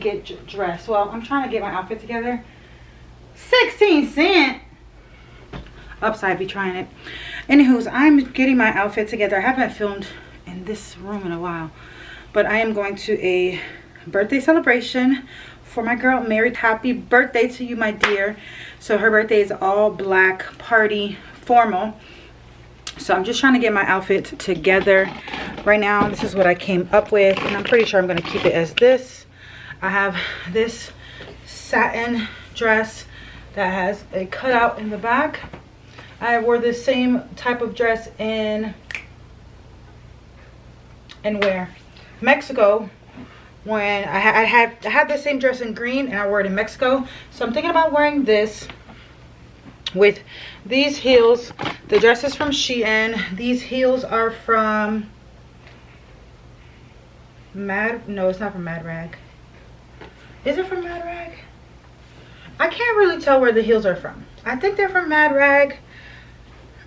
get dressed. Well, I'm trying to get my outfit together. 16 cents. Upside be trying it. Anywho's, I'm getting my outfit together. I haven't filmed in this room in a while, but I am going to a birthday celebration for my girl Mary. Happy birthday to you, my dear. So her birthday is all black party formal. So I'm just trying to get my outfit together right now. This is what I came up with, and I'm pretty sure I'm going to keep it as this. I have this satin dress that has a cutout in the back. I wore this same type of dress in where? Mexico. When I had the same dress in green, and I wore it in Mexico. So I'm thinking about wearing this with these heels. The dress is from Shein. These heels are from no, it's not from Mad Rag. Is it from Mad Rag? I can't really tell where the heels are from. I think they're from Mad Rag.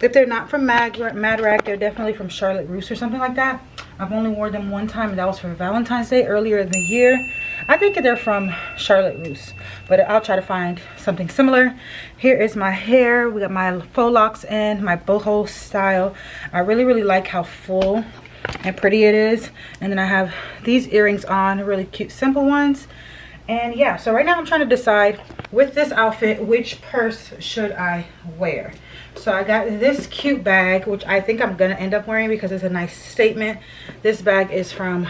If they're not from Mad Rag, they're definitely from Charlotte Russe or something like that. I've only worn them one time, and that was for Valentine's Day earlier in the year. I think they're from Charlotte Russe, but I'll try to find something similar. Here is my hair. We got my faux locks in, my boho style. I really like how full and pretty it is. And then I have these earrings on, really cute, simple ones. And yeah, so right now I'm trying to decide with this outfit, which purse should I wear. So I got this cute bag, which I think I'm gonna end up wearing because it's a nice statement. This bag is from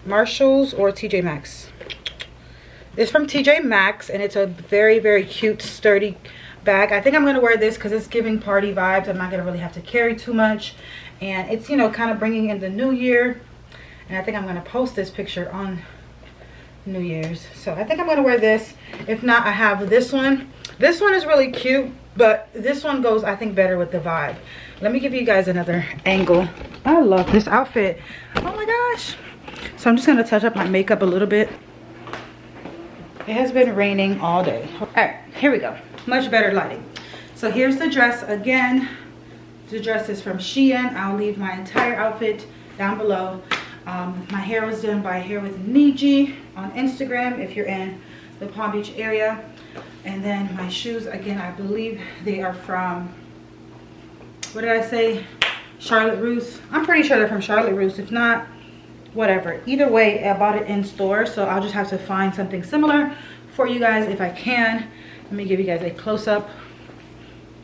Marshalls or TJ Maxx. It's from TJ Maxx, and it's a very cute, sturdy bag. I think I'm gonna wear this because it's giving party vibes. I'm not gonna really have to carry too much, and it's, you know, kind of bringing in the new year. And I think I'm gonna post this picture on New Year's. So I think I'm gonna wear this. If not, I have this one. This one is really cute, but this one goes, I think, better with the vibe. Let me give you guys another angle. I love this outfit. Oh my gosh. So I'm just gonna touch up my makeup a little bit. It has been raining all day. All right, here we go. Much better lighting. So here's the dress again. The dress is from Shein. I'll leave my entire outfit down below. My hair was done by Hair with Niji on Instagram if you're in the Palm Beach area. And then my shoes, again, I believe they are from, what did I say? Charlotte Russe. I'm pretty sure they're from Charlotte Russe. If not, whatever. Either way, I bought it in store, so I'll just have to find something similar for you guys if I can. Let me give you guys a close-up.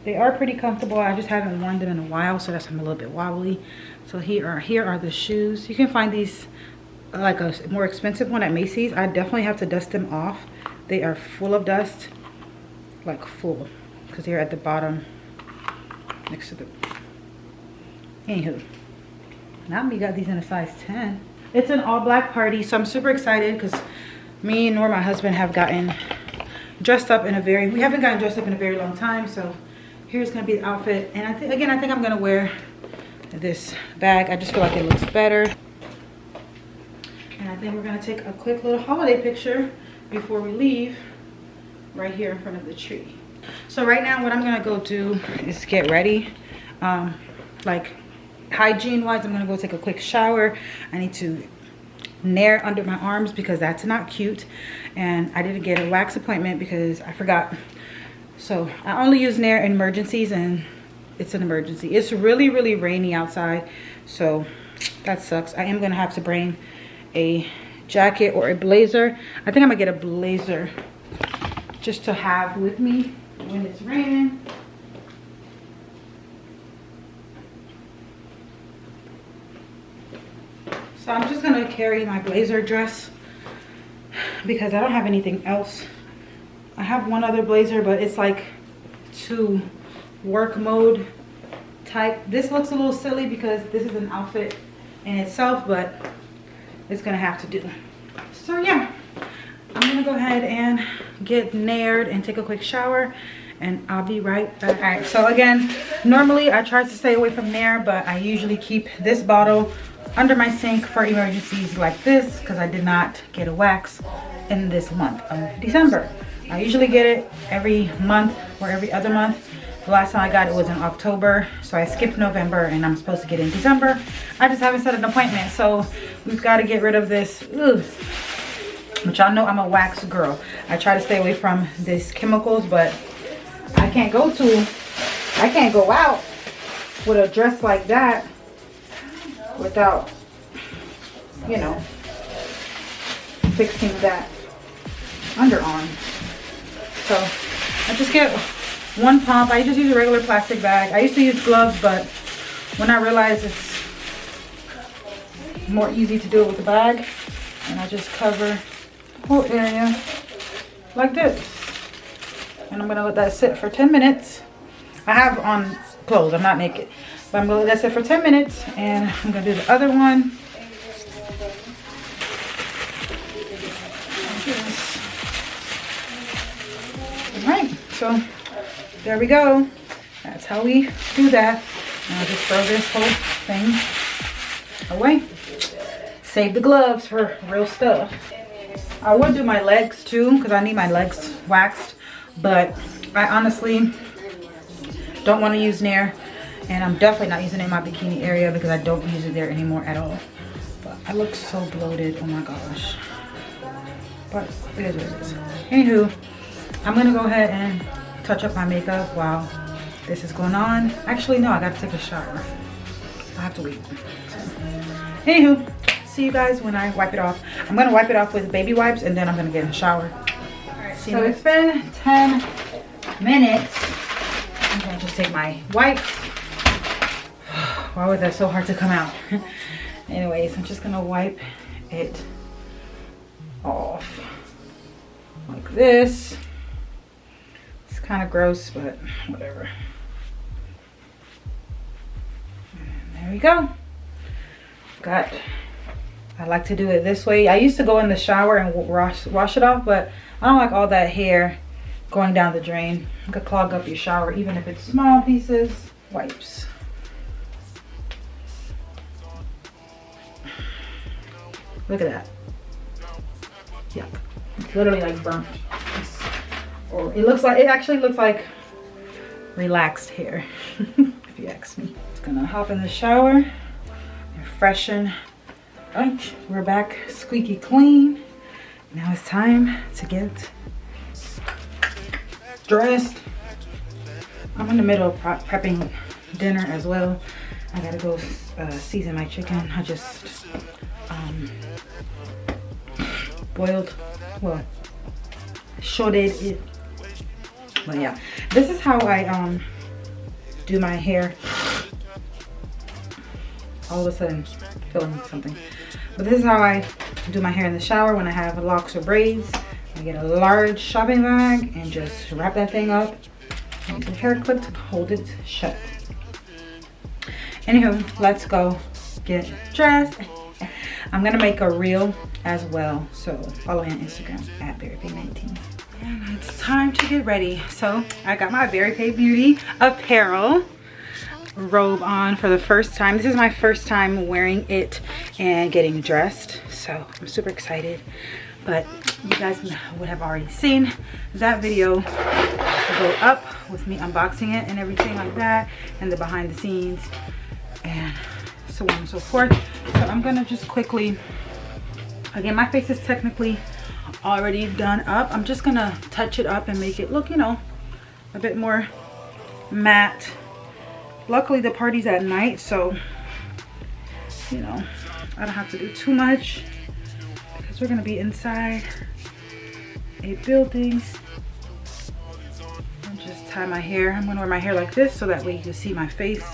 They are pretty comfortable. I just haven't worn them in a while, so that's why I'm a little bit wobbly. So here are the shoes. You can find these like a more expensive one at Macy's. I definitely have to dust them off. They are full of dust, like full, because they're at the bottom next to the, anywho. Now we got these in a size 10. It's an all black party, so I'm super excited because me nor my husband have gotten dressed up in a very, we haven't gotten dressed up in a very long time. So here's gonna be the outfit. And I think I'm gonna wear this bag. I just feel like it looks better. And I think we're gonna take a quick little holiday picture before we leave right here in front of the tree. So right now what I'm gonna go do is get ready. Like hygiene wise, I'm gonna go take a quick shower. I need to nair under my arms because that's not cute, and I didn't get a wax appointment because I forgot. So I only use nair in emergencies, and it's an emergency. It's really rainy outside, so that sucks. I am gonna have to bring a jacket or a blazer. I think I'm gonna get a blazer just to have with me when it's raining. So I'm just gonna carry my blazer dress because I don't have anything else. I have one other blazer, but it's like too work mode type. This looks a little silly because this is an outfit in itself, but it's gonna have to do. So yeah, I'm gonna go ahead and get naired and take a quick shower, and I'll be right back. All right, so again, normally I try to stay away from nair, but I usually keep this bottle under my sink for emergencies like this because I did not get a wax in this month of December. I usually get it every month or every other month. The last time I got it was in October, so I skipped November and I'm supposed to get it in December. I just haven't set an appointment, so we've got to get rid of this But y'all know I'm a wax girl. I try to stay away from these chemicals, but I can't go out with a dress like that without, you know, fixing that underarm. So I just get one pump. I just use a regular plastic bag. I used to use gloves, but when I realized it's more easy to do it with a bag, and I just cover the whole area like this. And I'm gonna let that sit for 10 minutes. I have on clothes, I'm not naked. But I'm gonna let that sit for 10 minutes, and I'm gonna do the other one. Alright, so there we go. That's how we do that. And I'll just throw this whole thing away. Save the gloves for real stuff. I would do my legs too, because I need my legs waxed, but I honestly don't want to use Nair, and I'm definitely not using it in my bikini area because I don't use it there anymore at all. But I look so bloated, oh my gosh. But it is what it is. Anywho, I'm gonna go ahead and touch up my makeup while this is going on. Actually, no, I gotta take a shower. I have to wait. So, anywho, see you guys when I wipe it off. I'm gonna wipe it off with baby wipes, and then I'm gonna get in the shower. Alright, so it's been 10 minutes. I'm gonna just take my wipes. Why was that so hard to come out? Anyways, I'm just gonna wipe it off like this. It's kind of gross, but whatever. And there we go. I like to do it this way. I used to go in the shower and wash it off, but I don't like all that hair going down the drain. It could clog up your shower, even if it's small pieces. Wipes. Look at that. Yuck. It's literally like burnt. Or it actually looks like relaxed hair, if you ask me. It's gonna hop in the shower and freshen. Right, we're back squeaky clean. Now it's time to get dressed. I'm in the middle of prepping dinner as well. I gotta go season my chicken. I just shorted it. But yeah, this is how I do my hair. All of a sudden feeling something. But this is how I do my hair in the shower when I have locks or braids. I get a large shopping bag and just wrap that thing up. Use a hair clip to hold it shut. Anywho, let's go get dressed. I'm gonna make a reel as well, so follow me on Instagram at Berryfae19. And it's time to get ready. So I got my Berryfae Beauty apparel robe on for the first time. This is my first time wearing it and getting dressed, so I'm super excited. But you guys would have already seen that video go up with me unboxing it and everything like that, and the behind the scenes and so on and so forth. So I'm gonna just quickly, again, my face is technically already done up. I'm just gonna touch it up and make it look, you know, a bit more matte. Luckily the party's at night, so you know, I don't have to do too much because we're gonna be inside a building. I'll just tie my hair. I'm gonna wear my hair like this so that way you can see my face,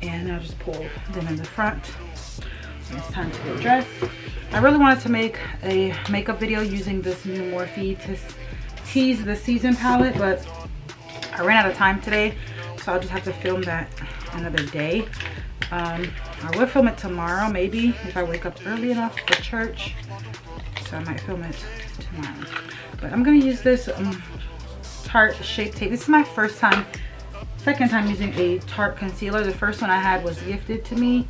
and I'll just pull them in the front. And it's time to get dressed. I really wanted to make a makeup video using this new Morphe to tease the season palette, but I ran out of time today, so I'll just have to film that another day. I will film it tomorrow, maybe, if I wake up early enough for church. So I might film it tomorrow. But I'm gonna use this Tarte Shape Tape. This is my second time using a Tarte concealer. The first one I had was gifted to me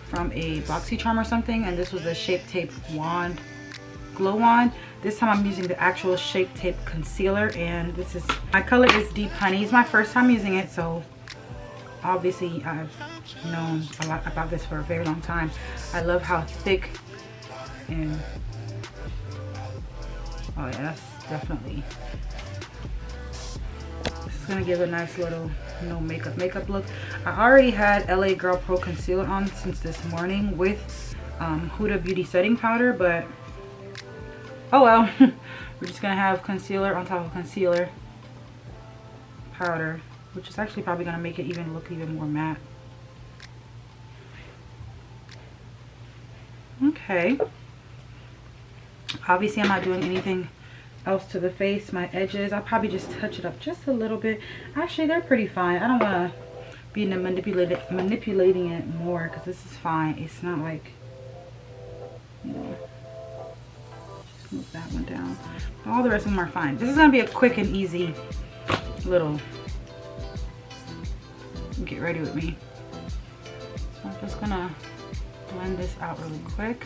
from a BoxyCharm or something, and this was a Shape Tape wand, glow wand. This time I'm using the actual Shape Tape concealer, and this is, my color is Deep Honey. It's my first time using it, so obviously I've known a lot about this for a very long time. I love how thick and Oh yeah, that's definitely, this is gonna give a nice little no makeup look. I already had LA Girl Pro Concealer on since this morning with Huda Beauty setting powder, but oh well. We're just gonna have concealer on top of concealer powder, which is actually probably gonna make it even look even more matte. Okay. Obviously I'm not doing anything else to the face. My edges, I'll probably just touch it up just a little bit. Actually, they're pretty fine. I don't want to be manipulating it more because this is fine. It's not like, you know, just move that one down. But all the rest of them are fine. This is going to be a quick and easy little get ready with me. So I'm just going to blend this out really quick.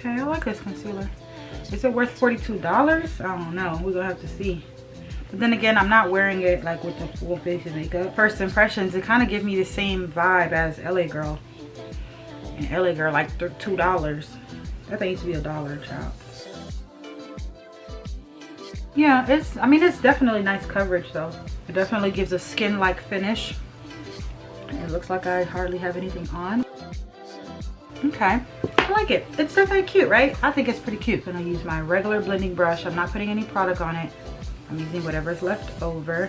Okay, I like this concealer. Is it worth $42? I don't know. We're gonna have to see. But then again, I'm not wearing it like with the full face of makeup. First impressions, it kind of gives me the same vibe as LA Girl. And LA Girl like $2. That thing used to be $1, child. Yeah, I mean, it's definitely nice coverage though. It definitely gives a skin-like finish. It looks like I hardly have anything on. Okay, I like it. It's definitely cute, right? I think it's pretty cute. I'm gonna use my regular blending brush. I'm not putting any product on it. I'm using whatever's left over.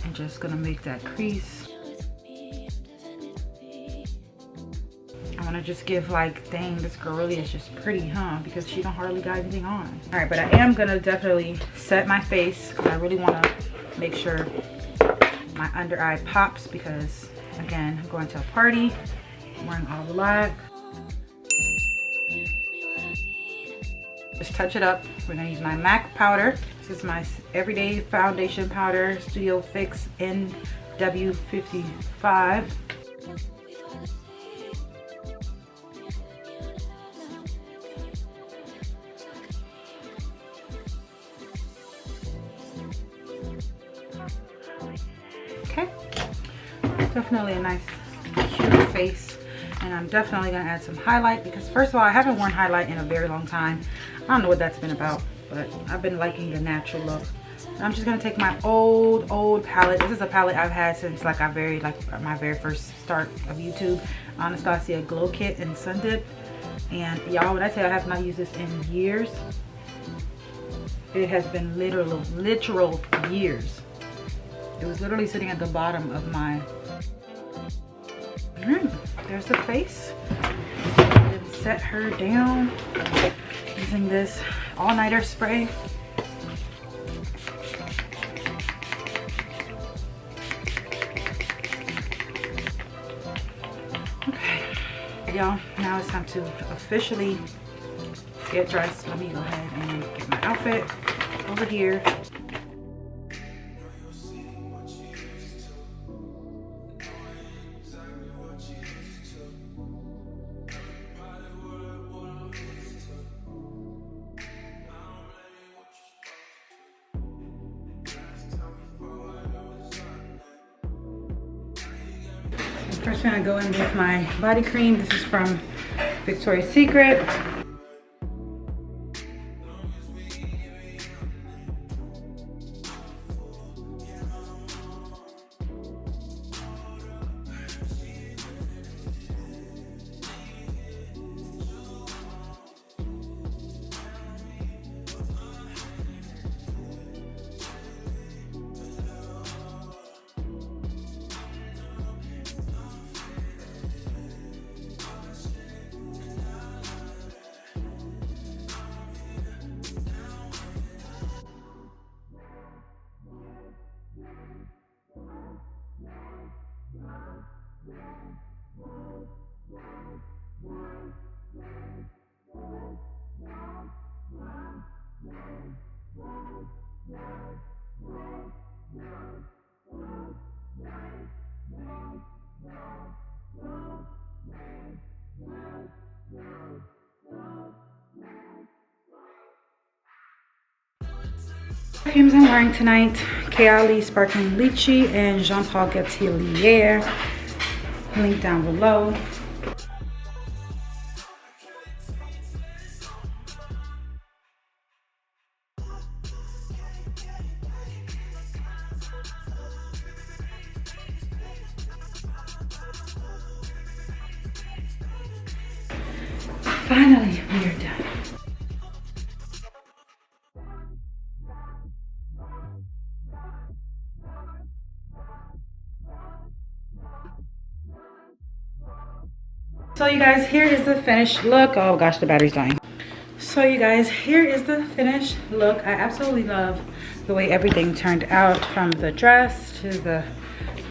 I'm just gonna make that crease. I wanna just give like, dang, this girl really is just pretty, huh? Because she don't hardly got anything on. All right, but I am gonna definitely set my face because I really wanna make sure my under eye pops because, again, I'm going to a party. I'm wearing all black. Just touch it up. We're gonna use my MAC powder. This is my everyday foundation powder, Studio Fix NW55. Okay, definitely a nice, cute face. And I'm definitely gonna add some highlight because first of all, I haven't worn highlight in a very long time. I don't know what that's been about, but I've been liking the natural look. And I'm just gonna take my old palette. This is a palette I've had since like my very first start of YouTube. Anastasia Glow Kit in Sun Dip. And y'all, when I say I have not used this in years, it has been literal years. It was literally sitting at the bottom of my. There's the face. And set her down using this all-nighter spray. Okay, y'all, now it's time to officially get dressed. Let me go ahead and get my outfit over here. First, I'm gonna go in with my body cream. This is from Victoria's Secret. Perfumes I'm wearing tonight: Kayali Sparkling Lychee and Jean Paul Gaultier. Link down below. Finally, we are done. So you guys, here is the finished look. Oh gosh, the battery's dying. So you guys, here is the finished look. I absolutely love the way everything turned out, from the dress to the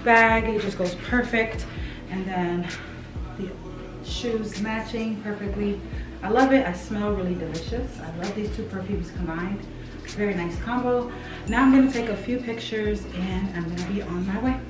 bag. It just goes perfect. And then the shoes matching perfectly. I love it. I smell really delicious. I love these two perfumes combined. Very nice combo. Now I'm going to take a few pictures and I'm going to be on my way.